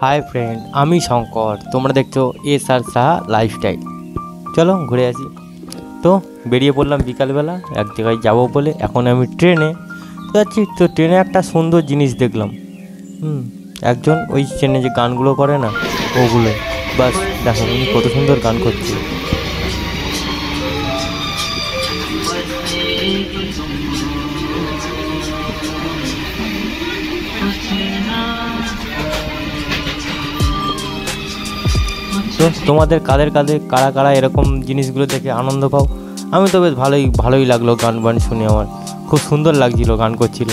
Hi friend, আমি শঙ্কর। তোমরা দেখছো SR সাহা লাইফস্টাইল। চলো ঘুরে আসি। তো বেরিয়ে পড়লাম বিকালবেলা এক জায়গায় যাবো বলে। এখন আমি ট্রেনে যাচ্ছি। তো ট্রেনে একটা সুন্দর জিনিস দেখলাম। একজন ওই ট্রেনে যে গানগুলো করে না, ওগুলো বাস দেখো উনি কত সুন্দর গান করছে। তো তোমাদের কাদের কারা কারা এরকম জিনিসগুলো দেখে আনন্দ পাও? আমি তো বেশ ভালোই লাগলো গান শুনে। আমার খুব সুন্দর লাগছিল, গান করছিল।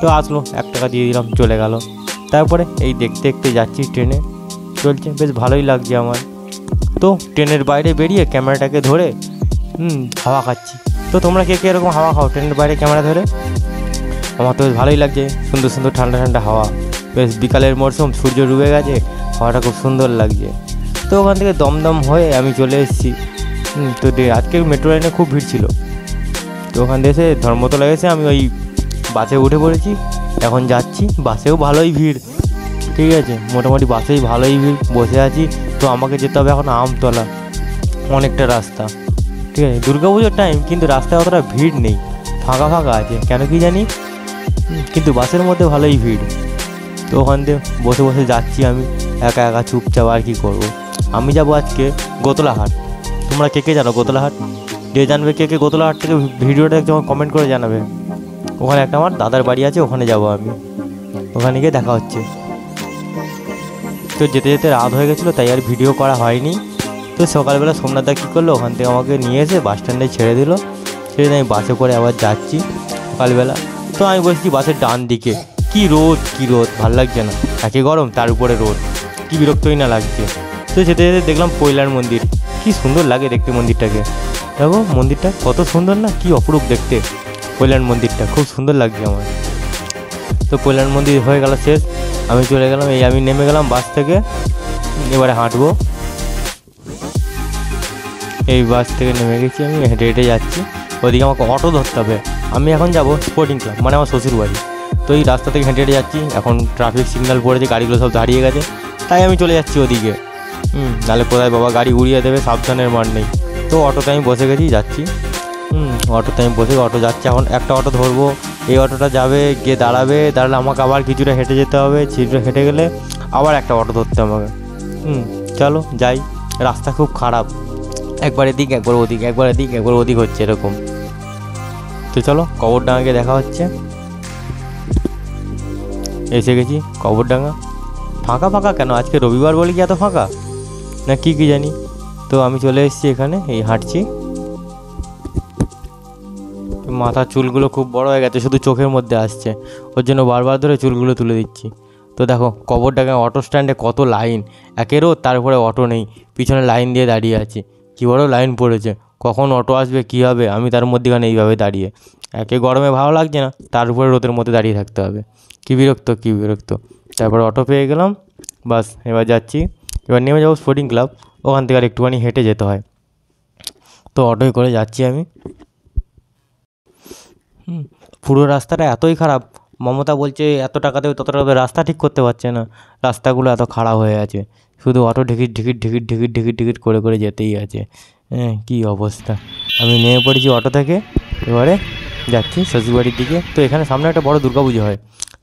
তো আসলো, 1 টাকা দিয়ে দিলাম, চলে গেল। তারপরে এই দেখতে দেখতে যাচ্ছি, ট্রেনে চলছে, বেশ ভালোই লাগছে আমার। তো ট্রেনের বাইরে বেরিয়ে ক্যামেরাটাকে ধরে হাওয়া খাচ্ছি। তো তোমরা কে কে এরকম হাওয়া খাও ট্রেনের বাইরে ক্যামেরা ধরে? আমার তো বেশ ভালোই লাগছে, সুন্দর সুন্দর ঠান্ডা ঠান্ডা হাওয়া। বেশ বিকালের মরশুম, সূর্য ডুবে গেছে, হাওয়াটা খুব সুন্দর লাগছে। তো ওখান থেকে দমদম হয়ে আমি চলে এসেছি। তো আজকে মেট্রো লাইনে খুব ভিড় ছিল। তো ওখান থেকে এসে ধর্মতলা এসে আমি ওই বাসে উঠে পড়েছি। এখন যাচ্ছি, বাসেও ভালোই ভিড়। ঠিক আছে, মোটামুটি বাসেই ভালোই ভিড়, বসে আছি। তো আমাকে যেতে হবে এখন আমতলা, অনেকটা রাস্তা। ঠিক আছে, দুর্গাপুজোর টাইম, কিন্তু রাস্তায় অতটা ভিড় নেই, ফাঁকা ফাঁকা আছে, কেন কি জানি। কিন্তু বাসের মধ্যে ভালোই ভিড়। তো ওখান থেকে বসে বসে যাচ্ছি আমি একা একা চুপচাপ। আর কি করবো? আমি যাবো আজকে গোতলাহাট। তোমরা কে কে জানো গোতলাহাট? যে জানবে কে কে গোতলাহাট থেকে ভিডিওটা একদম কমেন্ট করে জানাবে। ওখানে একটা আমার দাদার বাড়ি আছে, ওখানে যাব আমি। ওখানে গিয়ে দেখা হচ্ছে। তো যেতে যেতে রাত হয়ে গেছিলো, তাই আর ভিডিও করা হয়নি। তো সকালবেলা সোমনাথদা কী করলো, ওখান থেকে আমাকে নিয়ে এসে বাস স্ট্যান্ডে ছেড়ে দিল। ছেড়ে দিয়ে আমি বাসে করে আবার যাচ্ছি সকালবেলা। তো আমি বসছি বাসের ডান দিকে। কি রোদ, ভাল লাগছে না। একে গরম, তার উপরে রোদ, কি বিরক্তই না লাগছে। তো যেতে যেতে দেখলাম পৈলার মন্দির। কি সুন্দর লাগে দেখতে মন্দিরটাকে। দেখো মন্দিরটা কত সুন্দর না, কি অপরূপ দেখতে। পৈলার মন্দিরটা খুব সুন্দর লাগছে আমার। তো পৈলার মন্দির হয়ে গেল শেষ। আমি চলে গেলাম, আমি নেমে গেলাম বাস থেকে। এবারে হাঁটবো। এই বাস থেকে নেমে গেছি, আমি হেঁটে হেঁটে যাচ্ছি। ওইদিকে আমাকে অটো ধরতে হবে। আমি এখন যাব স্পোর্টিং ক্লাব, মানে আমার শ্বশুর বাড়ি। তো এই রাস্তা থেকে হেঁটে হেঁটে যাচ্ছি। এখন ট্রাফিক সিগন্যাল পড়েছে, গাড়িগুলো সব দাঁড়িয়ে গেছে, তাই আমি চলে যাচ্ছি ওদিকে। নাহলে কোথায় বাবা গাড়ি উড়িয়ে দেবে, সাবধানের মান নেই। তো অটোতে আমি বসে গেছি, যাচ্ছি। অটোতে আমি বসে, অটো যাচ্ছে। এখন একটা অটো ধরবো, এই অটোটা যাবে, গিয়ে দাঁড়ালে আমাকে আবার কিছুটা হেঁটে যেতে হবে। কিছুটা হেঁটে গেলে আবার একটা অটো ধরতে আমাকে। চলো যাই। রাস্তা খুব খারাপ, একবার এদিক একবার ওদিক, একবার এদিক একবার ওদিক হচ্ছে এরকম। তো চলো কবরডাঙ্গাকে দেখা হচ্ছে। এসে গেছি কবরডাঙ্গা। ফাঁকা ফাঁকা কেন আজকে? রবিবার বলে কি এত ফাঁকা না কি জানি। তো আমি চলে এসেছি এখানে, এই হাঁটছি। মাথার চুলগুলো খুব বড় হয়ে গেছে, শুধু চোখের মধ্যে আসছে, ওর জন্য বারবার ধরে চুলগুলো তুলে দিচ্ছি। তো দেখো কবরডাঙ্গা অটো স্ট্যান্ডে কত লাইন, একেরও তার উপরে অটো নেই, পিছনে লাইন দিয়ে দাঁড়িয়ে আছি। কী বড় লাইন পড়েছে, কখন অটো আসবে কী হবে, আমি তার মধ্যেখানে এইভাবে দাঁড়িয়ে। একে গরমে ভালো লাগছে না, তার উপরে রোদের মধ্যে দাঁড়িয়ে থাকতে হবে। কী বিরক্ত। তারপর অটো পেয়ে গেলাম, বাস এবার যাচ্ছি। এবার নেমে যাবো স্পোর্টিং ক্লাব, ওখান থেকে আর একটুখানি হেঁটে যেতে হয়। তো অটোয় করে যাচ্ছি আমি। পুরো রাস্তাটা এতই খারাপ, মমতা বলছে এত টাকা দেবে, তত টাকা দেবে, রাস্তা ঠিক করতে পারছে না। রাস্তাগুলো এত খারাপ হয়ে আছে, শুধু অটো ঢিকিট করে যেতেই আছে। কী অবস্থা। আমি নেমে পড়েছি অটো থেকে, এবারে যাচ্ছি শ্বশুরবাড়ির দিকে। তো এখানে সামনে একটা বড় দুর্গাপুজো হয়,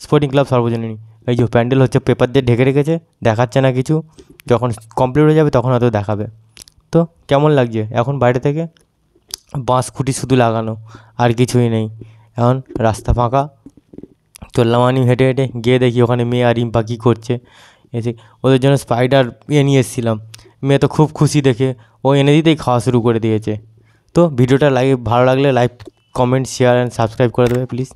স্পোর্টিং ক্লাব সর্বজনীন। এই যে প্যান্ডেল হচ্ছে, পেপার দিয়ে ঢেকে রেখেছে, দেখাচ্ছে না কিছু, যখন কমপ্লিট হয়ে যাবে তখন হয়তো দেখাবে। তো কেমন লাগছে এখন বাইরে থেকে? বাঁশ খুঁটি শুধু লাগানো, আর কিছুই নেই। এখন রাস্তা ফাঁকা। চললাম আমি হেঁটে হেঁটে, গিয়ে দেখি ওখানে মেয়ে আর রিম্পা কী করছে। এসে ওদের জন্য স্পাইডার নিয়ে এসেছিলাম। মেয়ে তো খুব খুশি দেখে, ও এনে দিতেই খাওয়া শুরু করে দিয়েছে। তো ভিডিওটা ভালো লাগলে like, comment, share and subscribe করে দেবে প্লিজ।